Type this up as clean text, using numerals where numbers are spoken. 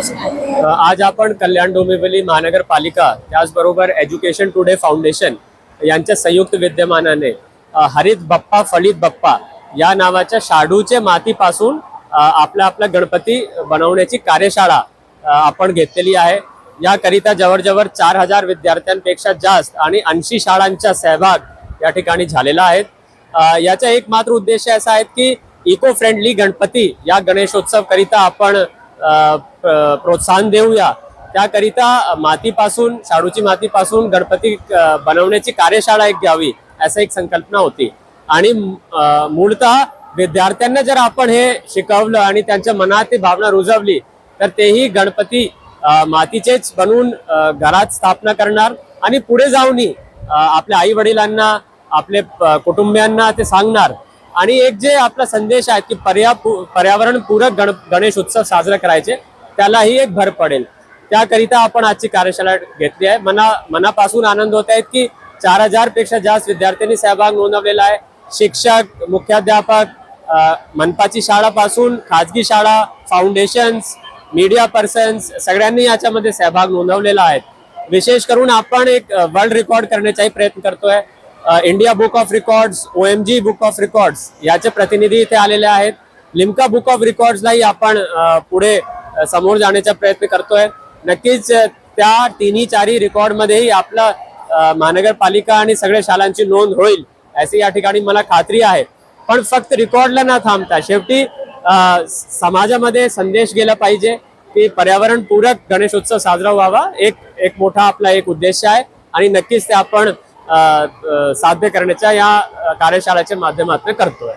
संदेश काय? आज आपण कल्याण डोंबिवली महानगरपालिका त्याचबरोबर एज्युकेशन टुडे फाउंडेशन यांच्या संयुक्त विद्यमानाने हरित बप्पा फलित बप्पा या नावाच्या शाडूचे मातीपासून आपला गणपती बनवण्याची कार्यशाळा आपण घेतलेली आहे। याकरिता जवळजवळ 4000 विद्यार्थ्यांपेक्षा जास्त आणि 80 शाळांचा सहभाग या ठिकाणी झालेला आहे। याचा एकमात्र उद्देश असा आहे की इको फ्रेंडली गणपती या गणेशोत्सव करिता आपण प्रोत्साहन देऊया। त्याकरिता मातीपासून शाडूची मातीपासून गणपती बनवण्याची कार्यशाळा एक घ्यावी असा एक संकल्पना होती। आणि मूळतः विद्यार्थ्यांना जर आपण हे शिकवलं आणि त्यांच्या मनात ती भावना रुजवली तर तेही गणपती मातीचेच बनवून घरात स्थापना करणार आणि पुढे जाऊनही आपल्या आई वडिलांना आपले कुटुंबियांना ते सांगणार। आणि एक जे आपला संदेश आहे की पर्यावरण पूरक गणेश उत्सव साजरा करायचे त्यालाही एक भर पडेल। त्याकरिता आपण आजची कार्यशाळा घेतली आहे। मनापासून आनंद होत आहे की 4000 पेक्षा जास्त विद्यार्थ्यांनी सहभाग नोंदवलेला आहे। शिक्षक, मुख्याध्यापक, मनपाची शाळापासून खाजगी शाळा, फाउंडेशन्स, मीडिया पर्सन्स सगळ्यांनी याच्यामध्ये सहभाग नोंदवलेला आहे। विशेष करून आपण एक वर्ल्ड रेकॉर्ड करण्याचाही प्रयत्न करतोय। India book of records, OMG book of records याचे प्रतिनिधी इथे आलेले आहेत। लिम्का बुक ऑफ रेकॉर्ड्सलाही आपण पुढे समोर जाण्याचा प्रयत्न करतोय। नक्कीच त्या तिन्ही चारही रेकॉर्डमध्येही आपला महानगरपालिका आणि सगळ्या शाळांची नोंद होईल अशी या ठिकाणी मला खात्री आहे। पण फक्त रेकॉर्डला न थांबता शेवटी समाजामध्ये संदेश गेला पाहिजे की पर्यावरण पूरक गणेशोत्सव साजरा व्हावा एक मोठा आपला एक उद्देश आहे। आणि नक्कीच ते आपण साध्य करण्याच्या या कार्यशाळेच्या माध्यमातून करतोय।